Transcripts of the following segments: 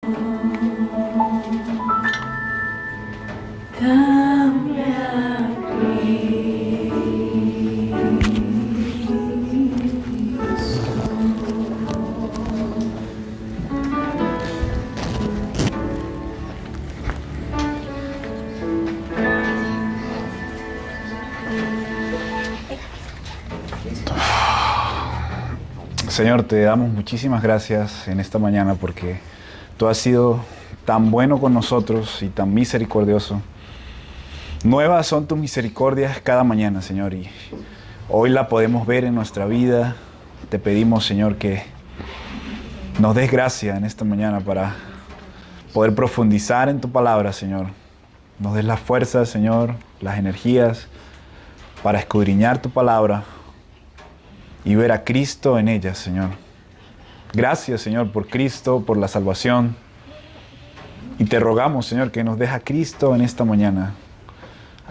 Dame a Cristo. Señor, te damos muchísimas gracias en esta mañana porque tú has sido tan bueno con nosotros y tan misericordioso. Nuevas son tus misericordias cada mañana, Señor, y hoy la podemos ver en nuestra vida. Te pedimos, Señor, que nos des gracia en esta mañana para poder profundizar en tu palabra, Señor. Nos des las fuerzas, Señor, las energías para escudriñar tu palabra y ver a Cristo en ella, Señor. Gracias, Señor, por Cristo, por la salvación. Y te rogamos, Señor, que nos des a Cristo en esta mañana.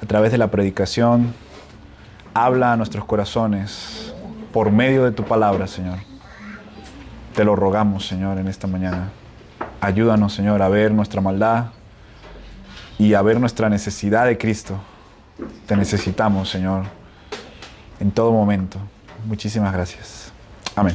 A través de la predicación, habla a nuestros corazones por medio de tu palabra, Señor. Te lo rogamos, Señor, en esta mañana. Ayúdanos, Señor, a ver nuestra maldad y a ver nuestra necesidad de Cristo. Te necesitamos, Señor, en todo momento. Muchísimas gracias. Amén.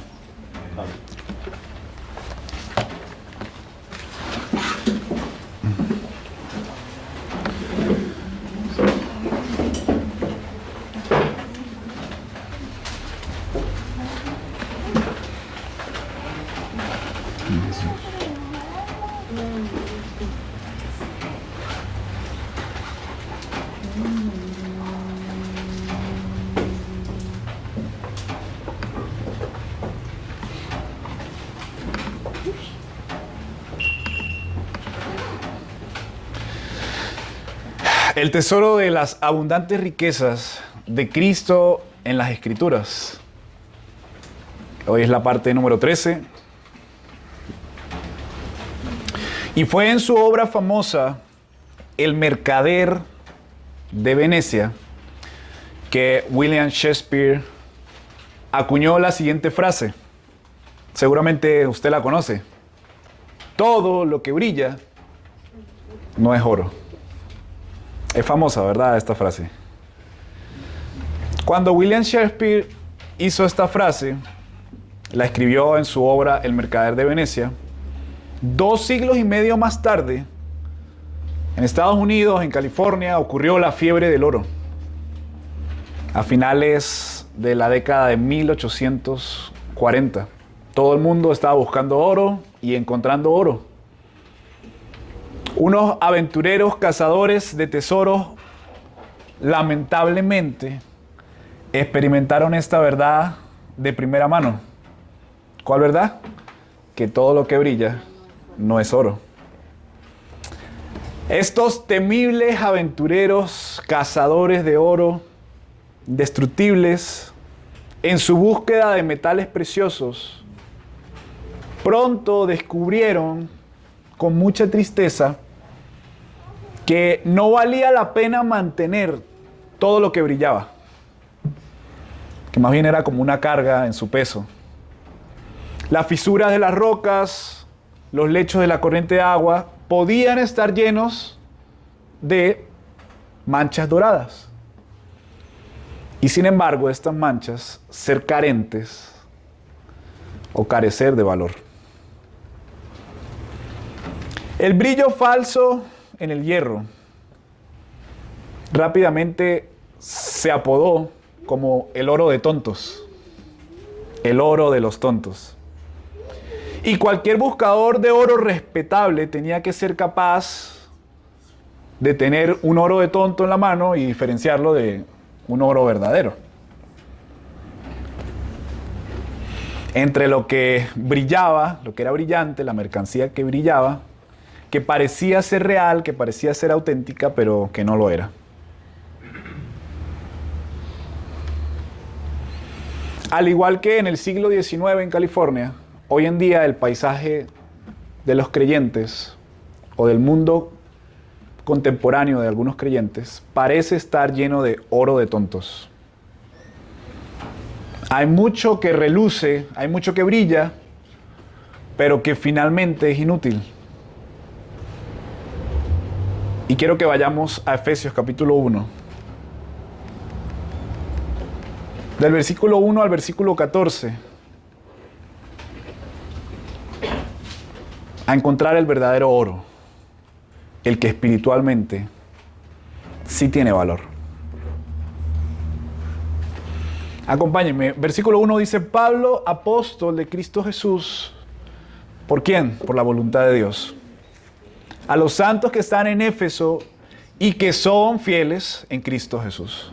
El tesoro de las abundantes riquezas de Cristo en las Escrituras. Hoy es la parte número 13. Y fue en su obra famosa, El Mercader de Venecia, que William Shakespeare acuñó la siguiente frase. Seguramente usted la conoce. Todo lo que brilla no es oro. Es famosa, ¿verdad?, esta frase. Cuando William Shakespeare hizo esta frase, la escribió en su obra El Mercader de Venecia, 2 siglos y medio más tarde, en Estados Unidos, en California, ocurrió la fiebre del oro. A finales de la década de 1840, todo el mundo estaba buscando oro y encontrando oro. Unos aventureros cazadores de tesoros, lamentablemente, experimentaron esta verdad de primera mano. ¿Cuál verdad? Que todo lo que brilla no es oro. Estos temibles aventureros cazadores de oro, indestructibles, en su búsqueda de metales preciosos, pronto descubrieron con mucha tristeza que no valía la pena mantener todo lo que brillaba, que más bien era como una carga en su peso. Las fisuras de las rocas, los lechos de la corriente de agua podían estar llenos de manchas doradas. Y sin embargo, estas manchas ser carentes o carecer de valor. El brillo falso en el hierro rápidamente se apodó como el oro de tontos, el oro de los tontos. Y cualquier buscador de oro respetable tenía que ser capaz de tener un oro de tonto en la mano y diferenciarlo de un oro verdadero. Entre lo que brillaba, lo que era brillante, la mercancía que brillaba, que parecía ser real, que parecía ser auténtica, pero que no lo era. Al igual que en el siglo XIX en California, hoy en día el paisaje de los creyentes o del mundo contemporáneo de algunos creyentes parece estar lleno de oro de tontos. Hay mucho que reluce, hay mucho que brilla, pero que finalmente es inútil. Y quiero que vayamos a Efesios capítulo 1. Del versículo 1 al versículo 14. A encontrar el verdadero oro. El que espiritualmente sí tiene valor. Acompáñenme. Versículo 1 dice: Pablo, apóstol de Cristo Jesús. ¿Por quién? Por la voluntad de Dios. A los santos que están en Éfeso y que son fieles en Cristo Jesús.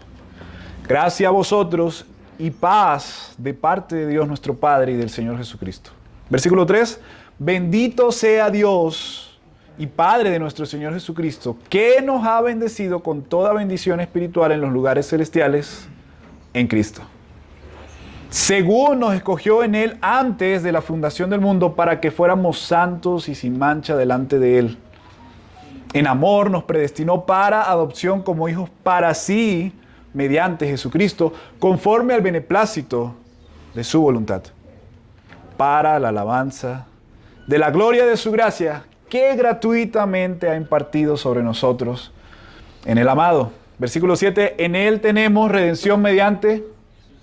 Gracia a vosotros y paz de parte de Dios nuestro Padre y del Señor Jesucristo. Versículo 3. Bendito sea Dios y Padre de nuestro Señor Jesucristo, que nos ha bendecido con toda bendición espiritual en los lugares celestiales en Cristo. Según nos escogió en Él antes de la fundación del mundo para que fuéramos santos y sin mancha delante de Él. En amor nos predestinó para adopción como hijos para sí, mediante Jesucristo, conforme al beneplácito de su voluntad, para la alabanza de la gloria de su gracia, que gratuitamente ha impartido sobre nosotros en el amado. Versículo 7, en Él tenemos redención mediante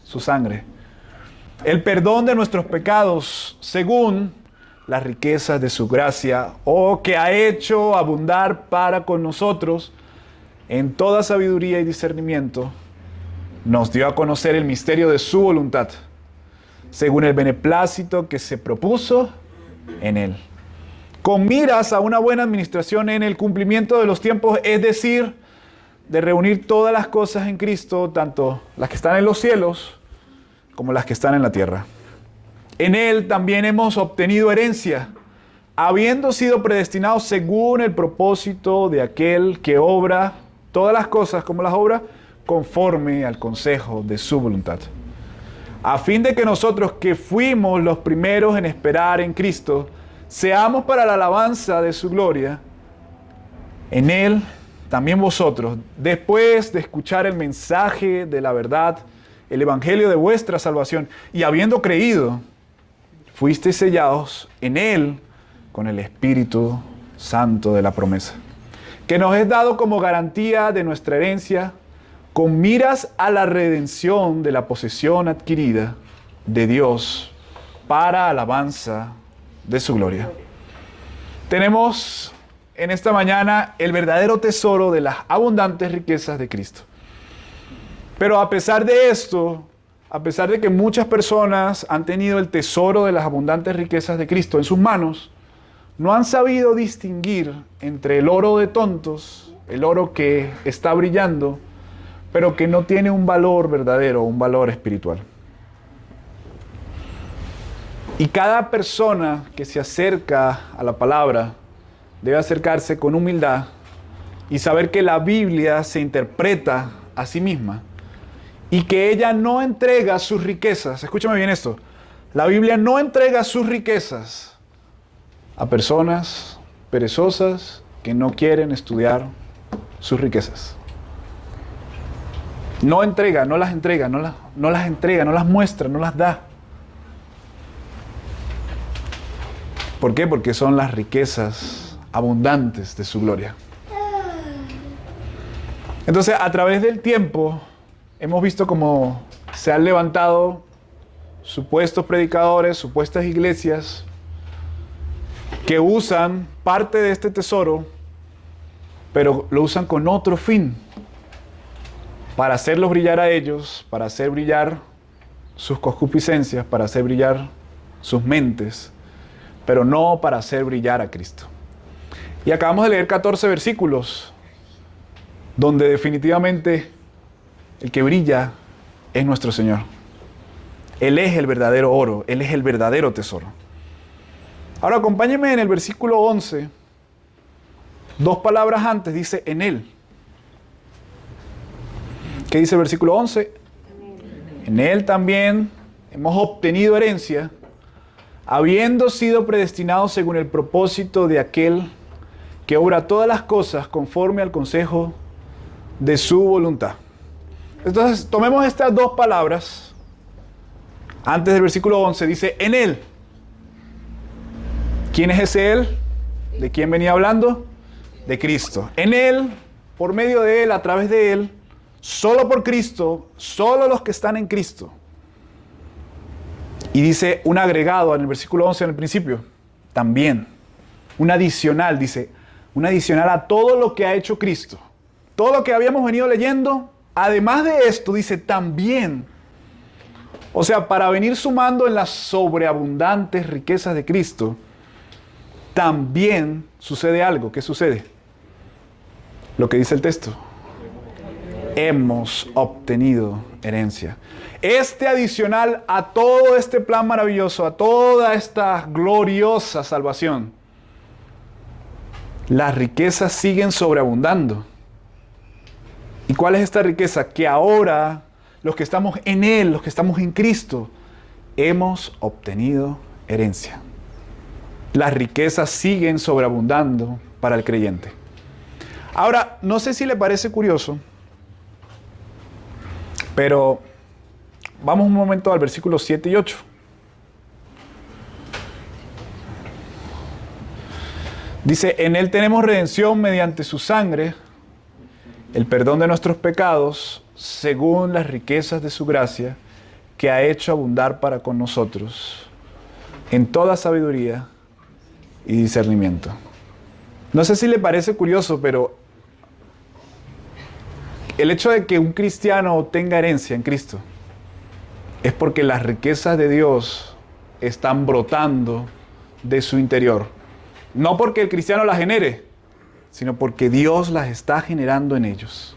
su sangre, el perdón de nuestros pecados, según las riquezas de su gracia, que ha hecho abundar para con nosotros en toda sabiduría y discernimiento, nos dio a conocer el misterio de su voluntad, según el beneplácito que se propuso en Él, con miras a una buena administración en el cumplimiento de los tiempos, es decir, de reunir todas las cosas en Cristo, tanto las que están en los cielos como las que están en la tierra. En Él también hemos obtenido herencia, habiendo sido predestinados según el propósito de aquel que obra todas las cosas como las obra, conforme al consejo de su voluntad. A fin de que nosotros que fuimos los primeros en esperar en Cristo, seamos para la alabanza de su gloria. En Él también vosotros, después de escuchar el mensaje de la verdad, el evangelio de vuestra salvación, y habiendo creído, fuisteis sellados en Él con el Espíritu Santo de la promesa, que nos es dado como garantía de nuestra herencia, con miras a la redención de la posesión adquirida de Dios para alabanza de su gloria. Tenemos en esta mañana el verdadero tesoro de las abundantes riquezas de Cristo. Pero a pesar de esto, a pesar de que muchas personas han tenido el tesoro de las abundantes riquezas de Cristo en sus manos, no han sabido distinguir entre el oro de tontos, el oro que está brillando, pero que no tiene un valor verdadero, un valor espiritual. Y cada persona que se acerca a la palabra debe acercarse con humildad y saber que la Biblia se interpreta a sí misma y que ella no entrega sus riquezas. Escúchame bien esto. La Biblia no entrega sus riquezas a personas perezosas que no quieren estudiar sus riquezas. No las entrega, no las muestra, no las da. ¿Por qué? Porque son las riquezas abundantes de su gloria. Entonces, a través del tiempo, hemos visto cómo se han levantado supuestos predicadores, supuestas iglesias, que usan parte de este tesoro, pero lo usan con otro fin, para hacerlos brillar a ellos, para hacer brillar sus concupiscencias, para hacer brillar sus mentes, pero no para hacer brillar a Cristo. Y acabamos de leer 14 versículos, donde definitivamente el que brilla es nuestro Señor. Él es el verdadero oro, Él es el verdadero tesoro. Ahora acompáñenme en el versículo 11, 2 palabras antes, dice en Él. ¿Qué dice el versículo 11? En Él también hemos obtenido herencia, habiendo sido predestinados según el propósito de aquel que obra todas las cosas conforme al consejo de su voluntad. Entonces, tomemos estas 2 palabras. Antes del versículo 11 dice, en Él. ¿Quién es ese Él? ¿De quién venía hablando? de Cristo. En Él, por medio de Él, a través de Él, solo por Cristo, solo los que están en Cristo. Y dice un agregado en el versículo 11 en el principio, también. Un adicional, dice, un adicional a todo lo que ha hecho Cristo. Todo lo que habíamos venido leyendo, además de esto, dice también. O sea, para venir sumando en las sobreabundantes riquezas de Cristo, también sucede algo. ¿Qué sucede? Lo que dice el texto. Hemos obtenido herencia. Este adicional a todo este plan maravilloso, a toda esta gloriosa salvación, las riquezas siguen sobreabundando. ¿Y cuál es esta riqueza? Que ahora los que estamos en Él, los que estamos en Cristo, hemos obtenido herencia. Las riquezas siguen sobreabundando para el creyente. Ahora, no sé si le parece curioso, pero vamos un momento al versículo 7 y 8. Dice, en Él tenemos redención mediante su sangre, el perdón de nuestros pecados, según las riquezas de su gracia, que ha hecho abundar para con nosotros, en toda sabiduría y discernimiento. No sé si le parece curioso, pero el hecho de que un cristiano tenga herencia en Cristo es porque las riquezas de Dios están brotando de su interior. No porque el cristiano las genere, sino porque Dios las está generando en ellos.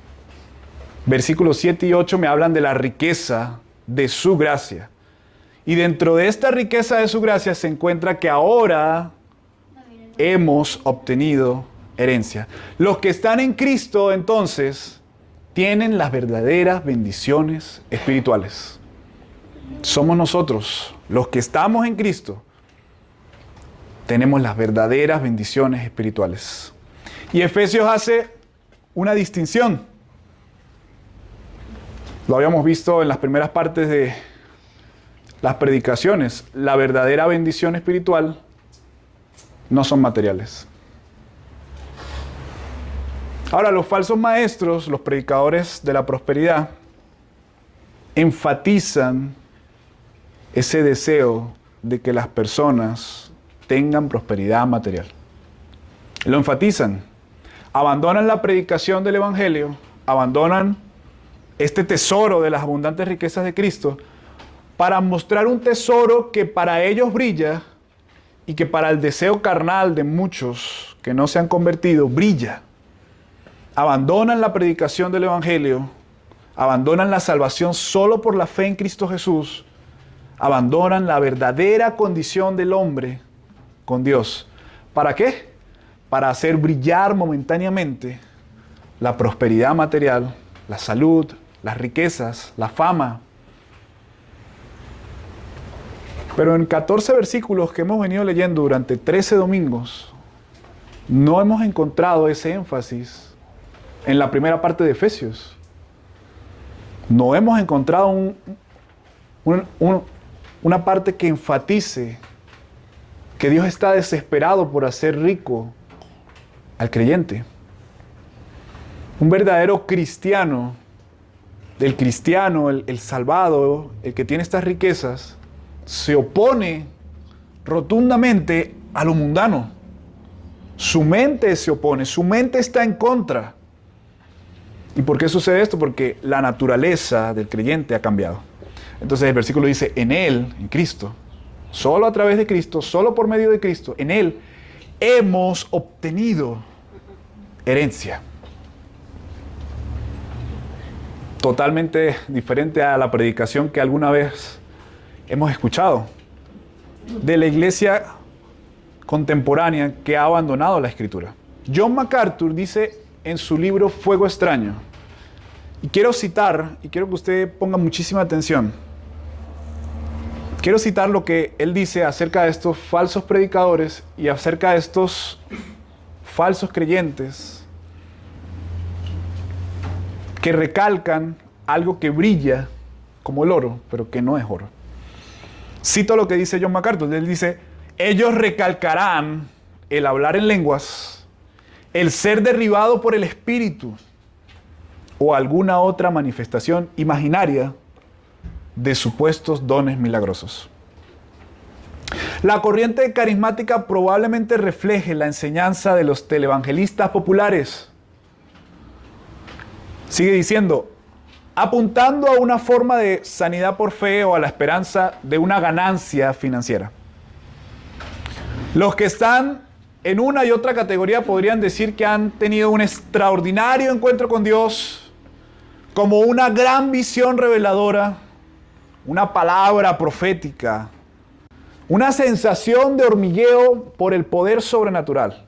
Versículos 7 y 8 me hablan de la riqueza de su gracia. Y dentro de esta riqueza de su gracia se encuentra que ahora hemos obtenido herencia. Los que están en Cristo, entonces, tienen las verdaderas bendiciones espirituales. Somos nosotros, los que estamos en Cristo, tenemos las verdaderas bendiciones espirituales. Y Efesios hace una distinción. Lo habíamos visto en las primeras partes de las predicaciones. La verdadera bendición espiritual no son materiales. Ahora, los falsos maestros, los predicadores de la prosperidad, enfatizan ese deseo de que las personas tengan prosperidad material. Lo enfatizan. Abandonan la predicación del Evangelio, abandonan este tesoro de las abundantes riquezas de Cristo para mostrar un tesoro que para ellos brilla y que para el deseo carnal de muchos que no se han convertido brilla. Abandonan la predicación del Evangelio, abandonan la salvación solo por la fe en Cristo Jesús, abandonan la verdadera condición del hombre con Dios. ¿Para qué? Para hacer brillar momentáneamente la prosperidad material, la salud, las riquezas, la fama. Pero en 14 versículos que hemos venido leyendo durante 13 domingos, no hemos encontrado ese énfasis en la primera parte de Efesios. No hemos encontrado una parte que enfatice que Dios está desesperado por hacer rico al creyente. Un verdadero cristiano, el salvado, el que tiene estas riquezas, se opone rotundamente a lo mundano. Su mente se opone, su mente está en contra. ¿Y por qué sucede esto? Porque la naturaleza del creyente ha cambiado. Entonces el versículo dice, en Él, en Cristo, solo a través de Cristo, solo por medio de Cristo, en Él hemos obtenido herencia. Totalmente diferente a la predicación que alguna vez hemos escuchado de la iglesia contemporánea que ha abandonado la Escritura. John MacArthur dice en su libro Fuego Extraño, y quiero citar, y quiero que usted ponga muchísima atención, quiero citar lo que él dice acerca de estos falsos predicadores y acerca de estos falsos creyentes que recalcan algo que brilla como el oro, pero que no es oro. Cito lo que dice John MacArthur. Él dice, ellos recalcarán el hablar en lenguas, el ser derribado por el Espíritu o alguna otra manifestación imaginaria de supuestos dones milagrosos. La corriente carismática probablemente refleje la enseñanza de los televangelistas populares. Sigue diciendo, apuntando a una forma de sanidad por fe o a la esperanza de una ganancia financiera. Los que están en una y otra categoría podrían decir que han tenido un extraordinario encuentro con Dios, como una gran visión reveladora, una palabra profética, una sensación de hormigueo por el poder sobrenatural.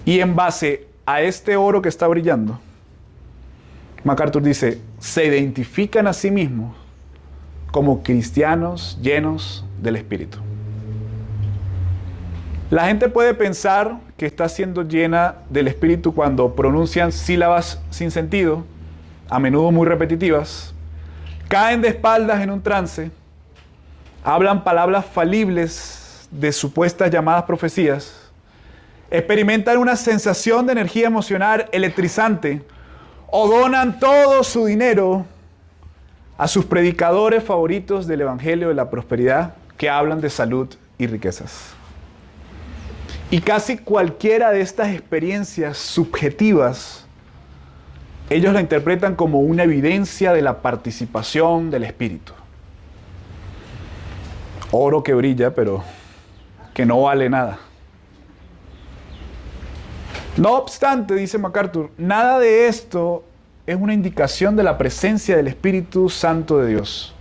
Y en base a este oro que está brillando, MacArthur dice, se identifican a sí mismos como cristianos llenos del Espíritu. La gente puede pensar que está siendo llena del Espíritu cuando pronuncian sílabas sin sentido, a menudo muy repetitivas, caen de espaldas en un trance, hablan palabras falibles de supuestas llamadas profecías, experimentan una sensación de energía emocional electrizante o donan todo su dinero a sus predicadores favoritos del Evangelio de la Prosperidad que hablan de salud y riquezas. Y casi cualquiera de estas experiencias subjetivas, ellos la interpretan como una evidencia de la participación del Espíritu. Oro que brilla, pero que no vale nada. No obstante, dice MacArthur, nada de esto es una indicación de la presencia del Espíritu Santo de Dios.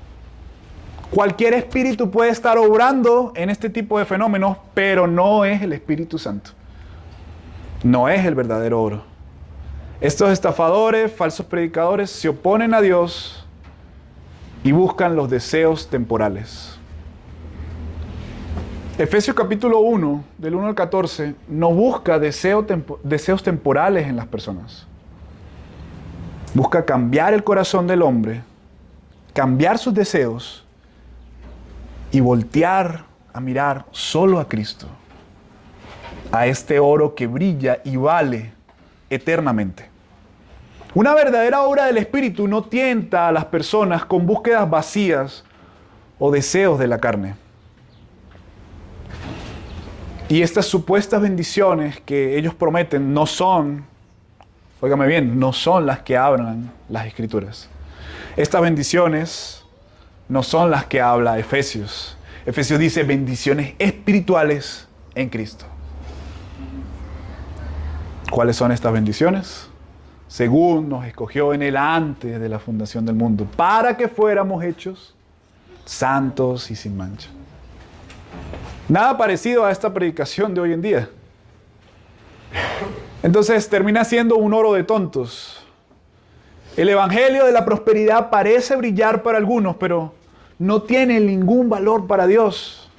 Cualquier espíritu puede estar obrando en este tipo de fenómenos, pero no es el Espíritu Santo. No es el verdadero oro. Estos estafadores, falsos predicadores, se oponen a Dios y buscan los deseos temporales. Efesios capítulo 1, del 1 al 14, no busca deseos temporales en las personas. Busca cambiar el corazón del hombre, cambiar sus deseos y voltear a mirar solo a Cristo, a este oro que brilla y vale eternamente. Una verdadera obra del Espíritu no tienta a las personas con búsquedas vacías o deseos de la carne. Y estas supuestas bendiciones que ellos prometen no son, óigame bien, no son las que hablan las Escrituras. Estas bendiciones no son las que habla Efesios. Efesios dice bendiciones espirituales en Cristo. ¿Cuáles son estas bendiciones? Según nos escogió en Él antes de la fundación del mundo, para que fuéramos hechos santos y sin mancha. Nada parecido a esta predicación de hoy en día. Entonces termina siendo un oro de tontos. El Evangelio de la prosperidad parece brillar para algunos, pero no tiene ningún valor para Dios.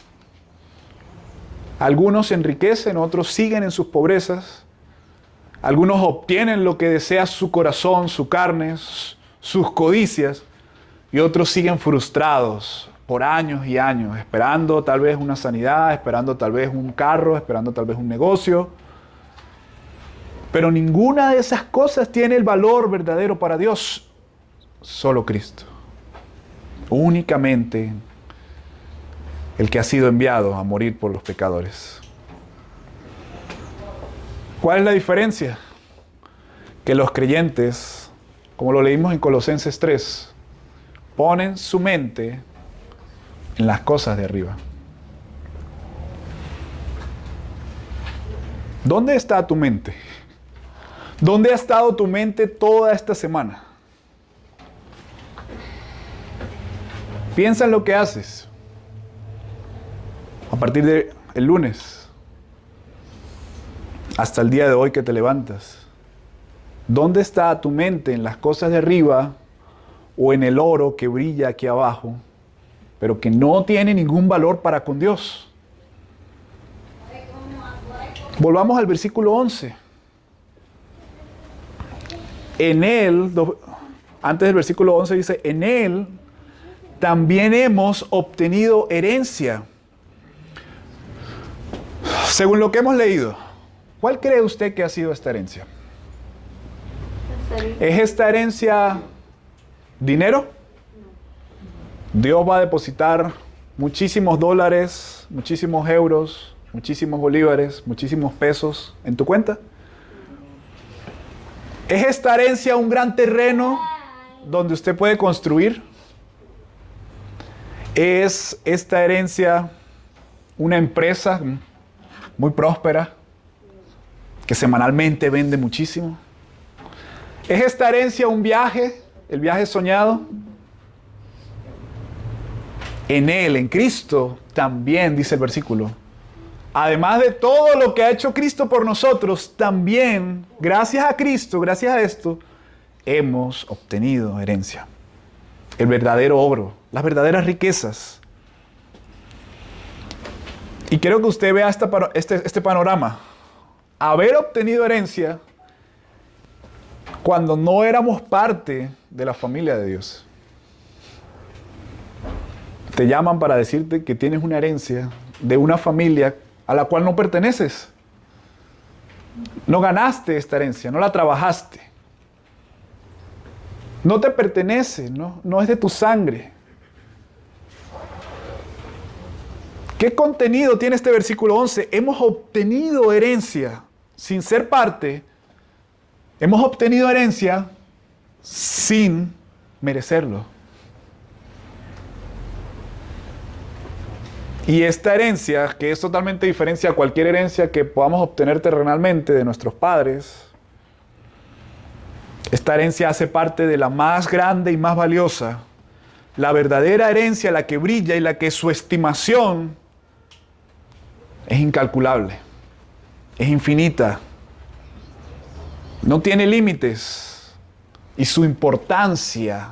Algunos se enriquecen, otros siguen en sus pobrezas. Algunos obtienen lo que desea su corazón, su carne, sus codicias, y otros siguen frustrados por años y años, esperando tal vez una sanidad, esperando tal vez un carro, esperando tal vez un negocio. Pero ninguna de esas cosas tiene el valor verdadero para Dios. Solo Cristo. Únicamente el que ha sido enviado a morir por los pecadores. ¿Cuál es la diferencia? Que los creyentes, como lo leímos en Colosenses 3, ponen su mente en las cosas de arriba. ¿Dónde está tu mente? ¿Dónde ha estado tu mente toda esta semana? Piensa en lo que haces a partir del lunes hasta el día de hoy que te levantas. ¿Dónde está tu mente? ¿En las cosas de arriba o en el oro que brilla aquí abajo, pero que no tiene ningún valor para con Dios? Volvamos al versículo 11. En Él, antes del versículo 11 dice, en Él también hemos obtenido herencia. Según lo que hemos leído, ¿Cuál cree usted que ha sido esta herencia? ¿Es esta herencia dinero? Dios va a depositar muchísimos dólares, muchísimos euros, muchísimos bolívares, muchísimos pesos en tu cuenta. ¿Es esta herencia un gran terreno donde usted puede construir? ¿Es esta herencia una empresa muy próspera que semanalmente vende muchísimo? ¿Es esta herencia un viaje, el viaje soñado? En Él, en Cristo, también, dice el versículo, además de todo lo que ha hecho Cristo por nosotros, también, gracias a Cristo, gracias a esto, hemos obtenido herencia. El verdadero oro, las verdaderas riquezas. Y quiero que usted vea este panorama. Haber obtenido herencia cuando no éramos parte de la familia de Dios. Te llaman para decirte que tienes una herencia de una familia a la cual no perteneces. No ganaste esta herencia, no la trabajaste. No te pertenece, no es de tu sangre. ¿Qué contenido tiene este versículo 11? Hemos obtenido herencia sin ser parte. Hemos obtenido herencia sin merecerlo. Y esta herencia, que es totalmente diferente a cualquier herencia que podamos obtener terrenalmente de nuestros padres, esta herencia hace parte de la más grande y más valiosa, la verdadera herencia, la que brilla y la que su estimación es incalculable, es infinita, no tiene límites, y su importancia,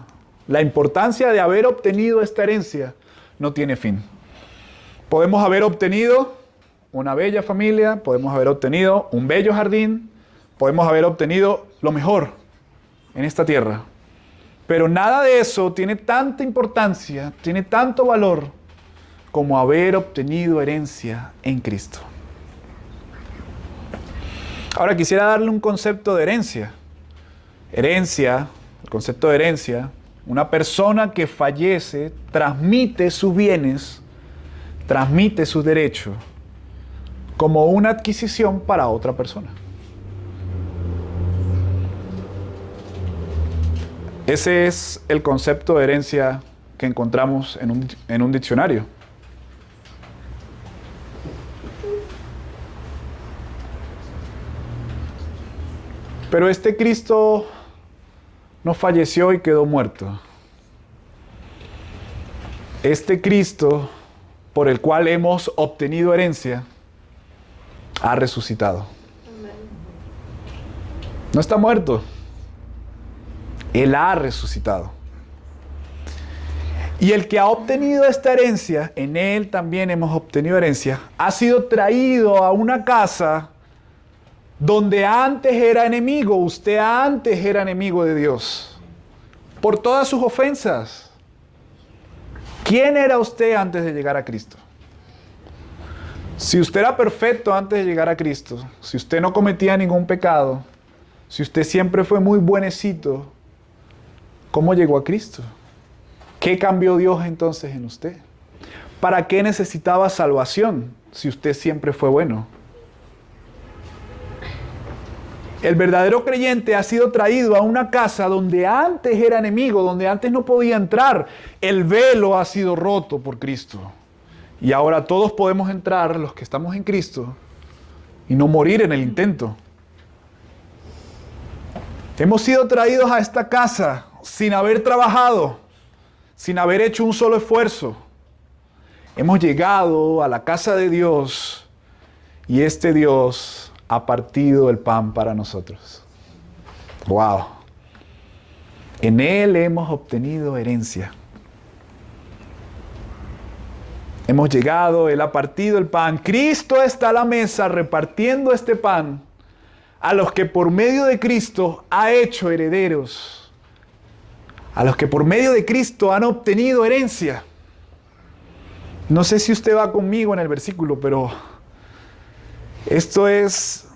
la importancia de haber obtenido esta herencia, no tiene fin. Podemos haber obtenido una bella familia, podemos haber obtenido un bello jardín, podemos haber obtenido lo mejor en esta tierra. Pero nada de eso tiene tanta importancia, tiene tanto valor como haber obtenido herencia en Cristo. Ahora quisiera darle un concepto de herencia. Herencia, el concepto de herencia, una persona que fallece transmite sus bienes, transmite sus derechos como una adquisición para otra persona. Ese es el concepto de herencia que encontramos en un diccionario. Pero este Cristo no falleció y quedó muerto. Este Cristo, por el cual hemos obtenido herencia, ha resucitado. No está muerto. Él ha resucitado. Y el que ha obtenido esta herencia, en Él también hemos obtenido herencia, ha sido traído a una casa donde antes era enemigo. Usted antes era enemigo de Dios por todas sus ofensas. ¿Quién era usted antes de llegar a Cristo? Si usted era perfecto antes de llegar a Cristo, si usted no cometía ningún pecado, si usted siempre fue muy buenecito, ¿cómo llegó a Cristo? ¿Qué cambió Dios entonces en usted? ¿Para qué necesitaba salvación si usted siempre fue bueno? El verdadero creyente ha sido traído a una casa donde antes era enemigo, donde antes no podía entrar. El velo ha sido roto por Cristo. Y ahora todos podemos entrar, los que estamos en Cristo, y no morir en el intento. Hemos sido traídos a esta casa sin haber trabajado, sin haber hecho un solo esfuerzo. Hemos llegado a la casa de Dios y este Dios ha partido el pan para nosotros. ¡Wow! En Él hemos obtenido herencia. Hemos llegado, Él ha partido el pan. Cristo está a la mesa repartiendo este pan a los que por medio de Cristo ha hecho herederos. A los que por medio de Cristo han obtenido herencia. No sé si usted va conmigo en el versículo, pero esto es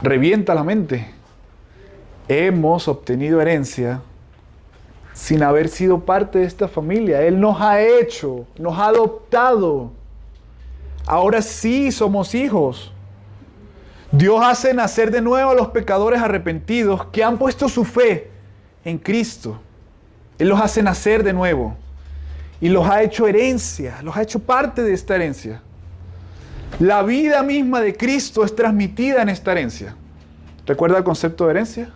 revienta la mente. Hemos obtenido herencia sin haber sido parte de esta familia. Él nos ha hecho, nos ha adoptado. Ahora sí somos hijos. Dios hace nacer de nuevo a los pecadores arrepentidos que han puesto su fe en Cristo. Él los hace nacer de nuevo y los ha hecho herencia, los ha hecho parte de esta herencia. La vida misma de Cristo es transmitida en esta herencia. ¿Recuerda el concepto de herencia?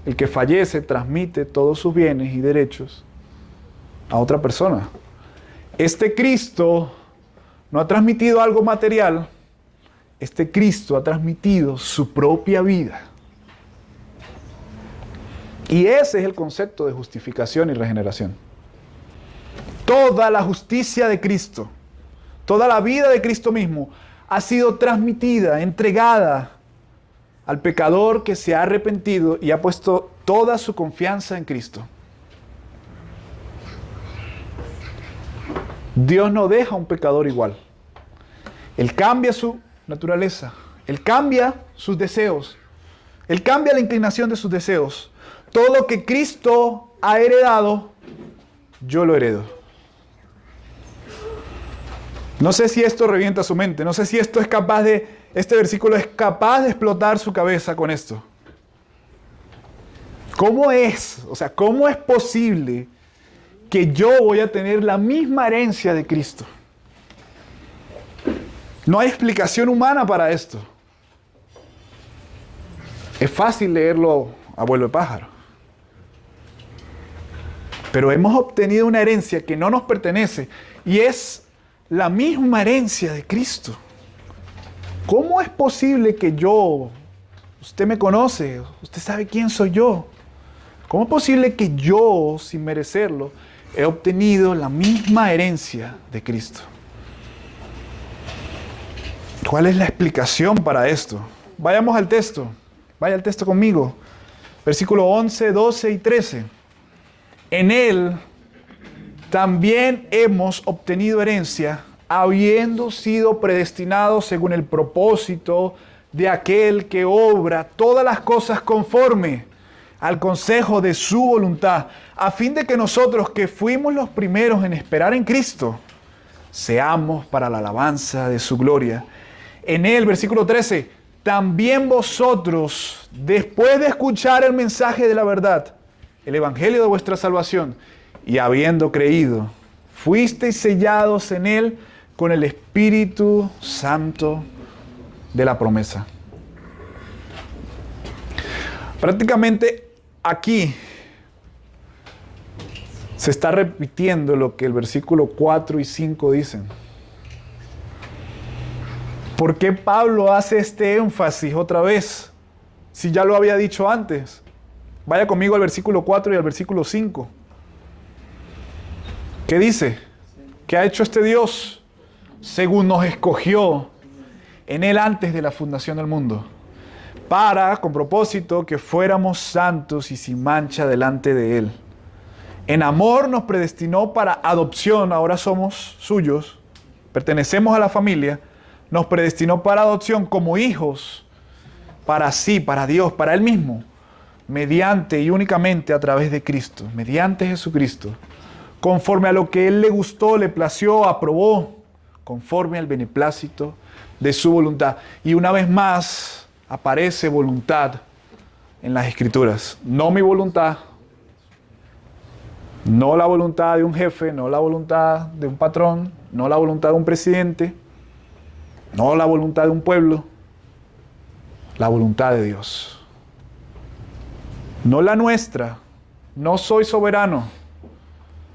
El que fallece transmite todos sus bienes y derechos a otra persona. Este Cristo no ha transmitido algo material. Este Cristo ha transmitido su propia vida. Y ese es el concepto de justificación y regeneración. Toda la justicia de Cristo, toda la vida de Cristo mismo ha sido transmitida, entregada al pecador que se ha arrepentido y ha puesto toda su confianza en Cristo. Dios no deja a un pecador igual. Él cambia su naturaleza, Él cambia sus deseos, Él cambia la inclinación de sus deseos. Todo lo que Cristo ha heredado, yo lo heredo. No sé si esto revienta su mente, no sé si esto es capaz de, este versículo es capaz de explotar su cabeza con esto. ¿Cómo es? O sea, ¿cómo es posible que yo voy a tener la misma herencia de Cristo? No hay explicación humana para esto. Es fácil leerlo a vuelo de pájaro. Pero hemos obtenido una herencia que no nos pertenece y es la misma herencia de Cristo. ¿Cómo es posible que yo, usted me conoce, usted sabe quién soy yo? ¿Cómo es posible que yo, sin merecerlo, he obtenido la misma herencia de Cristo? ¿Cuál es la explicación para esto? Vayamos al texto. Vaya al texto conmigo. Versículo 11, 12 y 13. En Él también hemos obtenido herencia, habiendo sido predestinados según el propósito de aquel que obra todas las cosas conforme al consejo de su voluntad, a fin de que nosotros, que fuimos los primeros en esperar en Cristo, seamos para la alabanza de su gloria. En Él, versículo 13, también vosotros, después de escuchar el mensaje de la verdad, el evangelio de vuestra salvación, y habiendo creído, fuisteis sellados en Él con el Espíritu Santo de la promesa. Prácticamente aquí se está repitiendo lo que el versículo 4 y 5 dicen. ¿Por qué Pablo hace este énfasis otra vez? Si ya lo había dicho antes. Vaya conmigo al versículo 4 y al versículo 5. ¿Qué dice? ¿Qué ha hecho este Dios? Según nos escogió en Él antes de la fundación del mundo, con propósito, que fuéramos santos y sin mancha delante de Él. En amor nos predestinó para adopción, ahora somos suyos, pertenecemos a la familia, nos predestinó para adopción como hijos, para sí, para Dios, para Él mismo, mediante y únicamente a través de Cristo, mediante Jesucristo, conforme a lo que Él le gustó, le plació, aprobó, conforme al beneplácito de su voluntad. Y una vez más aparece voluntad en las Escrituras. No mi voluntad, no la voluntad de un jefe, no la voluntad de un patrón, no la voluntad de un presidente, no la voluntad de un pueblo, la voluntad de Dios. No la nuestra, no soy soberano,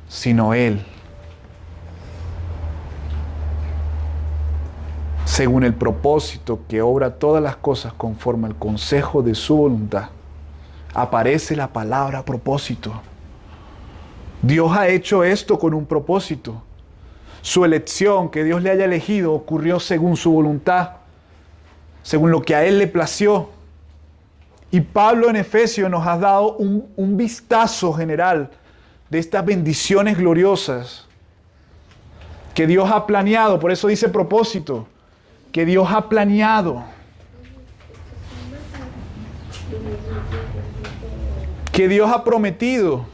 sino Él. Según el propósito que obra todas las cosas conforme al consejo de su voluntad. Aparece la palabra propósito. Dios ha hecho esto con un propósito. Su elección, que Dios le haya elegido, ocurrió según su voluntad, según lo que a Él le plació. Y Pablo en Efesios nos ha dado un vistazo general de estas bendiciones gloriosas que Dios ha planeado. Por eso dice propósito, que Dios ha planeado que Dios ha prometido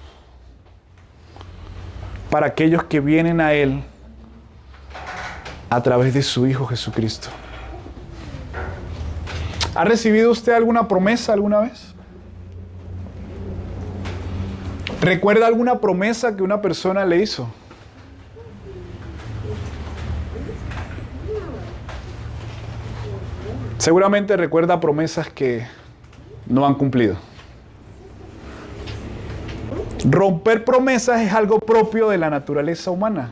para aquellos que vienen a Él a través de su Hijo Jesucristo. ¿Ha recibido usted alguna promesa alguna vez? ¿Recuerda alguna promesa que una persona le hizo? Seguramente recuerda promesas que no han cumplido. Romper promesas es algo propio de la naturaleza humana.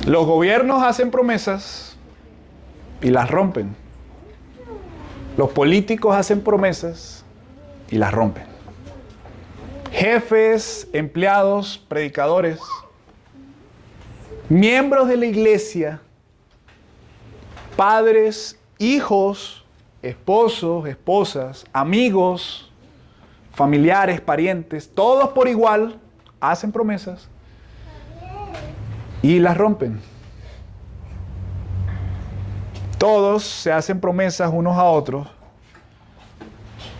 Los gobiernos hacen promesas y las rompen. Los políticos hacen promesas y las rompen. Jefes, empleados, predicadores, miembros de la iglesia, padres, hijos, esposos, esposas, amigos, familiares, parientes, todos por igual hacen promesas y las rompen. Todos se hacen promesas unos a otros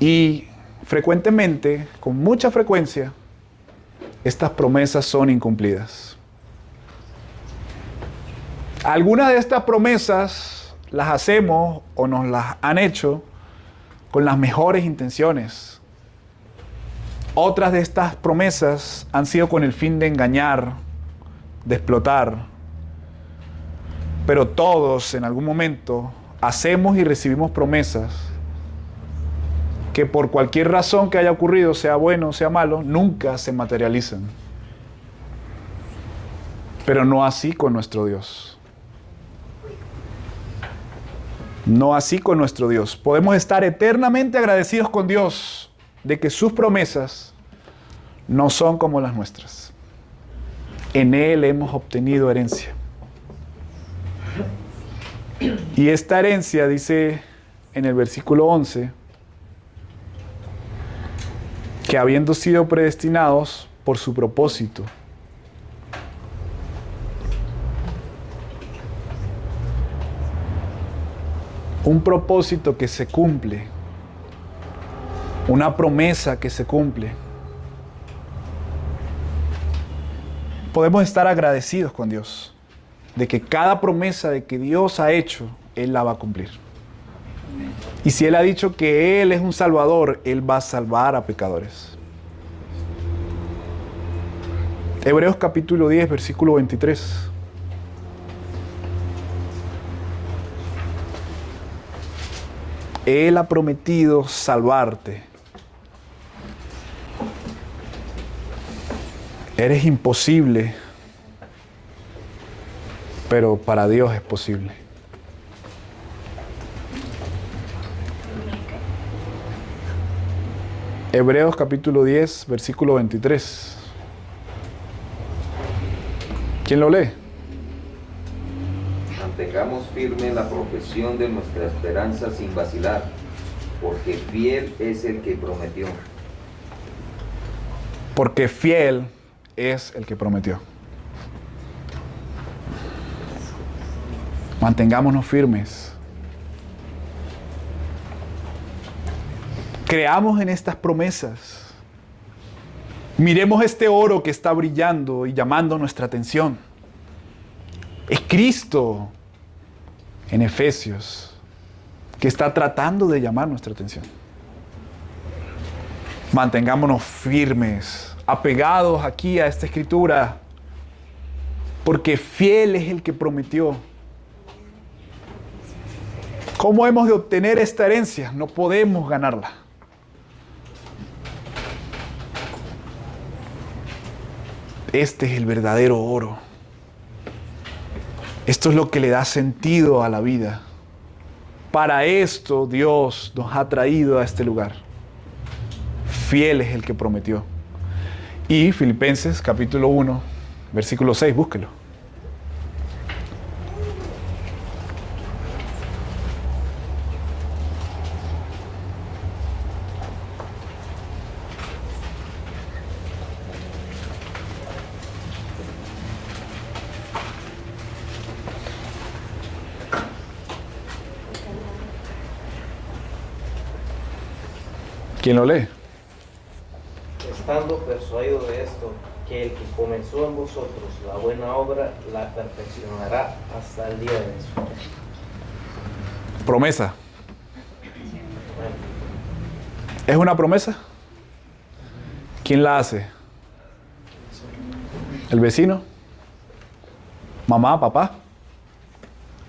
y frecuentemente, con mucha frecuencia, estas promesas son incumplidas. Algunas de estas promesas las hacemos o nos las han hecho con las mejores intenciones. Otras de estas promesas han sido con el fin de engañar, de explotar. Pero todos en algún momento hacemos y recibimos promesas que por cualquier razón que haya ocurrido, sea bueno o sea malo, nunca se materializan. Pero no así con nuestro Dios. No así con nuestro Dios. Podemos estar eternamente agradecidos con Dios de que sus promesas no son como las nuestras. En Él hemos obtenido herencia. Y esta herencia dice en el versículo 11 que habiendo sido predestinados por su propósito, un propósito que se cumple, una promesa que se cumple, podemos estar agradecidos con Dios de que cada promesa de que Dios ha hecho, Él la va a cumplir. Y si Él ha dicho que Él es un salvador, Él va a salvar a pecadores. Hebreos capítulo 10, versículo 23. Él ha prometido salvarte. Eres imposible, pero para Dios es posible. Hebreos capítulo 10, versículo 23. ¿Quién lo lee? Mantengamos firme la profesión de nuestra esperanza sin vacilar, porque fiel es el que prometió. Porque fiel es el que prometió. Mantengámonos firmes. Creamos en estas promesas. Miremos este oro que está brillando y llamando nuestra atención. Es Cristo en Efesios que está tratando de llamar nuestra atención. Mantengámonos firmes, apegados aquí a esta escritura, porque fiel es el que prometió. ¿Cómo hemos de obtener esta herencia? No podemos ganarla. Este es el verdadero oro. Esto es lo que le da sentido a la vida. Para esto Dios nos ha traído a este lugar. Fiel es el que prometió. Y Filipenses capítulo 1, versículo 6, búsquelo. ¿Quién lo lee? Estando persuadido de esto, que el que comenzó en vosotros la buena obra la perfeccionará hasta el día de Jesús. Promesa. ¿Es una promesa? ¿Quién la hace? ¿El vecino? ¿Mamá, papá?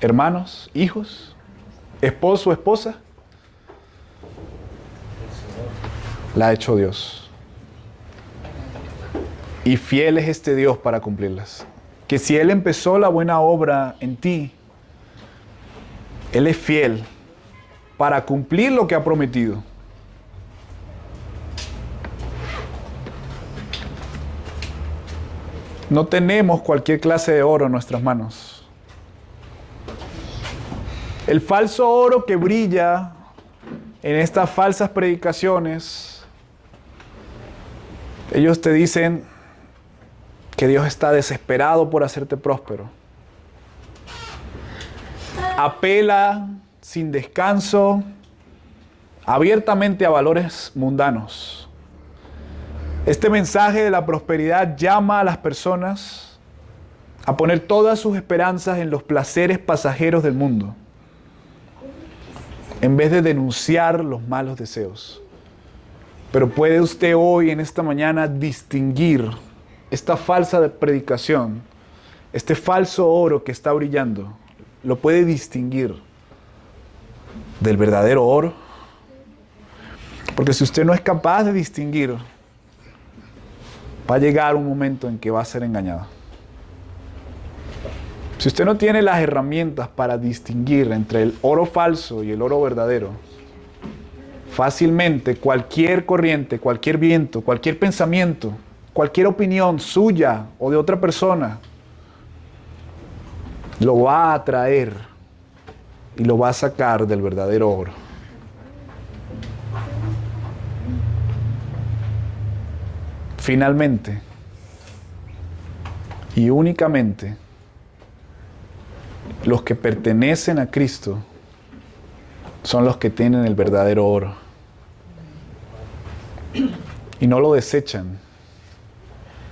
¿Hermanos? ¿Hijos? ¿Esposo, esposa? La ha hecho Dios. Y fiel es este Dios para cumplirlas. Que si Él empezó la buena obra en ti, Él es fiel para cumplir lo que ha prometido. No tenemos cualquier clase de oro en nuestras manos. El falso oro que brilla en estas falsas predicaciones, ellos te dicen que Dios está desesperado por hacerte próspero. Apela sin descanso abiertamente a valores mundanos. Este mensaje de la prosperidad llama a las personas a poner todas sus esperanzas en los placeres pasajeros del mundo, en vez de denunciar los malos deseos. Pero puede usted hoy, en esta mañana, distinguir esta falsa predicación, este falso oro que está brillando, lo puede distinguir del verdadero oro. Porque si usted no es capaz de distinguir, va a llegar un momento en que va a ser engañado. Si usted no tiene las herramientas para distinguir entre el oro falso y el oro verdadero, fácilmente cualquier corriente, cualquier viento, cualquier pensamiento, cualquier opinión suya o de otra persona, lo va a atraer y lo va a sacar del verdadero oro. Finalmente, y únicamente, los que pertenecen a Cristo son los que tienen el verdadero oro. Y no lo desechan.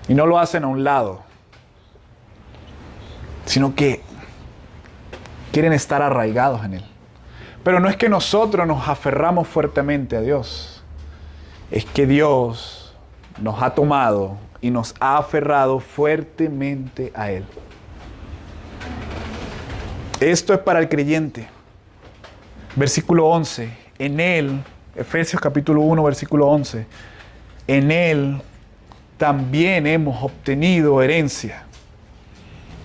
Y no lo hacen a un lado. Sino que quieren estar arraigados en Él. Pero no es que nosotros nos aferramos fuertemente a Dios. Es que Dios nos ha tomado y nos ha aferrado fuertemente a Él. Esto es para el creyente. Versículo 11. En Él, Efesios capítulo 1, versículo 11. En Él también hemos obtenido herencia,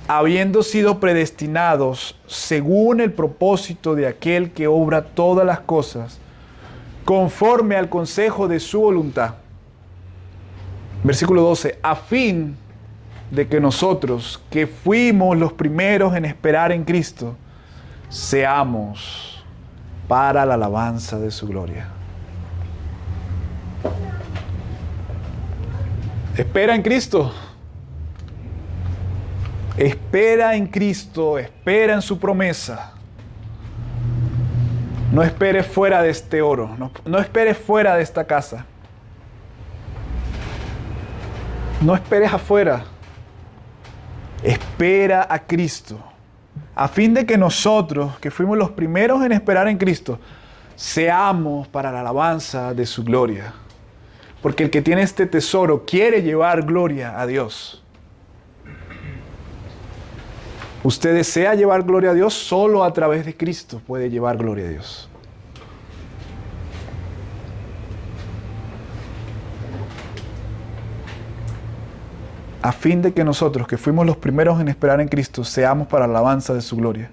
habiendo sido predestinados según el propósito de aquel que obra todas las cosas, conforme al consejo de su voluntad. Versículo 12, a fin de que nosotros, que fuimos los primeros en esperar en Cristo, seamos para la alabanza de su gloria. Espera en Cristo. Espera en Cristo, espera en su promesa. No esperes fuera de este oro, no esperes fuera de esta casa. No esperes afuera. Espera a Cristo, a fin de que nosotros, que fuimos los primeros en esperar en Cristo, seamos para la alabanza de su gloria. Porque el que tiene este tesoro quiere llevar gloria a Dios. Usted desea llevar gloria a Dios, solo a través de Cristo puede llevar gloria a Dios. A fin de que nosotros, que fuimos los primeros en esperar en Cristo, seamos para la alabanza de su gloria.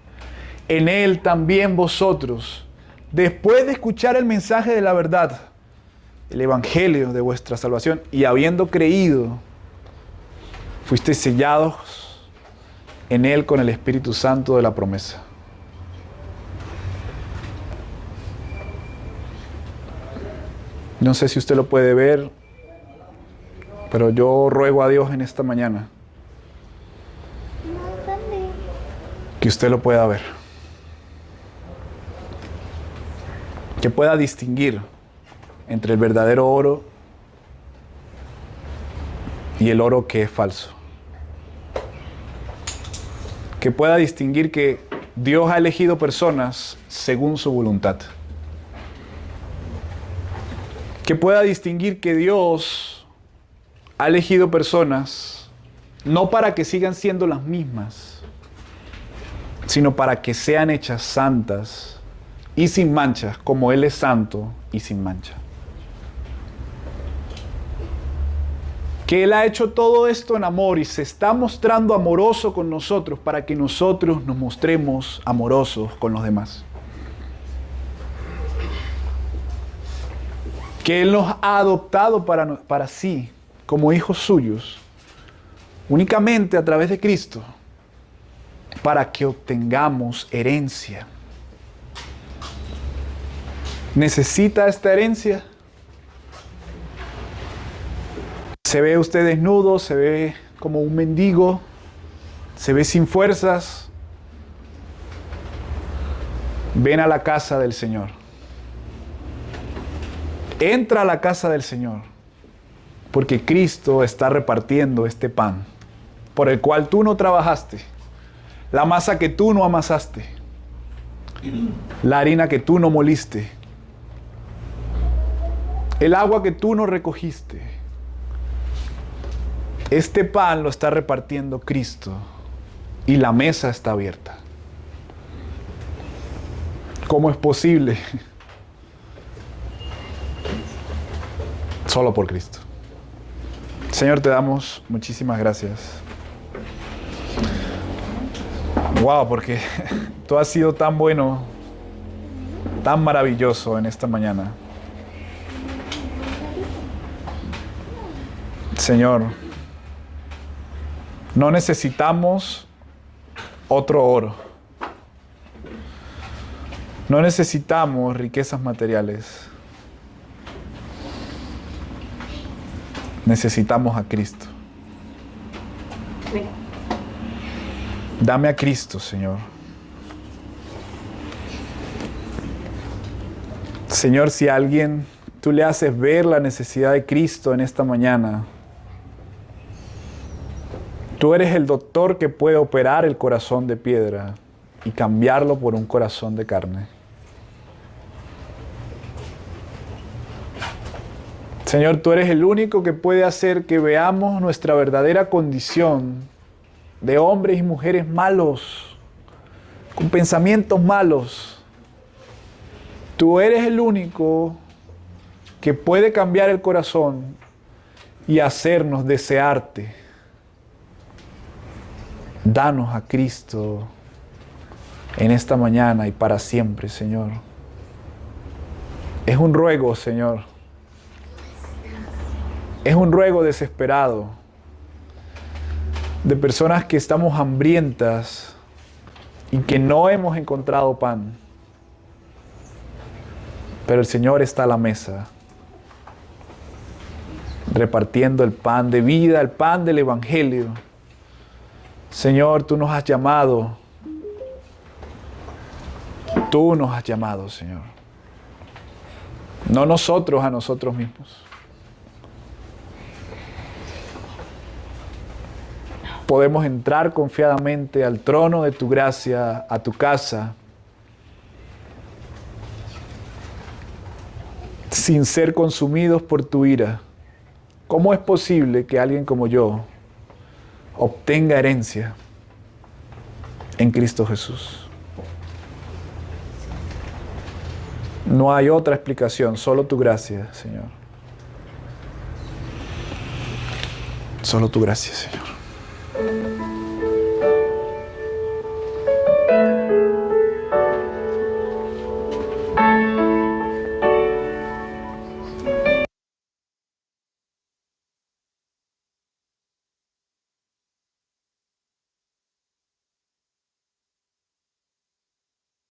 En Él también vosotros, después de escuchar el mensaje de la verdad, el evangelio de vuestra salvación, y habiendo creído, fuisteis sellados en Él con el Espíritu Santo de la promesa. No sé si usted lo puede ver, pero yo ruego a Dios en esta mañana que usted lo pueda ver. Que pueda distinguir entre el verdadero oro y el oro que es falso. Que pueda distinguir que Dios ha elegido personas según su voluntad. Que pueda distinguir que Dios ha elegido personas no para que sigan siendo las mismas, sino para que sean hechas santas y sin manchas, como Él es santo y sin mancha. Que Él ha hecho todo esto en amor y se está mostrando amoroso con nosotros para que nosotros nos mostremos amorosos con los demás. Que Él nos ha adoptado para sí, como hijos suyos, únicamente a través de Cristo, para que obtengamos herencia. ¿Necesita esta herencia? ¿Se ve usted desnudo? ¿Se ve como un mendigo? ¿Se ve sin fuerzas? Ven a la casa del Señor. Entra a la casa del Señor, porque Cristo está repartiendo este pan, por el cual tú no trabajaste, la masa que tú no amasaste, la harina que tú no moliste, el agua que tú no recogiste. Este pan lo está repartiendo Cristo y la mesa está abierta. ¿Cómo es posible? Solo por Cristo. Señor, te damos muchísimas gracias. Wow, porque tú has sido tan bueno, tan maravilloso en esta mañana. Señor, no necesitamos otro oro. No necesitamos riquezas materiales. Necesitamos a Cristo. Dame a Cristo, Señor. Señor, si a alguien tú le haces ver la necesidad de Cristo en esta mañana, tú eres el doctor que puede operar el corazón de piedra y cambiarlo por un corazón de carne. Señor, tú eres el único que puede hacer que veamos nuestra verdadera condición de hombres y mujeres malos, con pensamientos malos. Tú eres el único que puede cambiar el corazón y hacernos desearte. Danos a Cristo en esta mañana y para siempre, Señor. Es un ruego, Señor. Es un ruego desesperado de personas que estamos hambrientas y que no hemos encontrado pan. Pero el Señor está a la mesa, repartiendo el pan de vida, el pan del Evangelio. Señor, tú nos has llamado. Tú nos has llamado, Señor. No nosotros a nosotros mismos. Podemos entrar confiadamente al trono de tu gracia, a tu casa, sin ser consumidos por tu ira. ¿Cómo es posible que alguien como yo obtenga herencia en Cristo Jesús? No hay otra explicación, solo tu gracia, Señor. Solo tu gracia, Señor.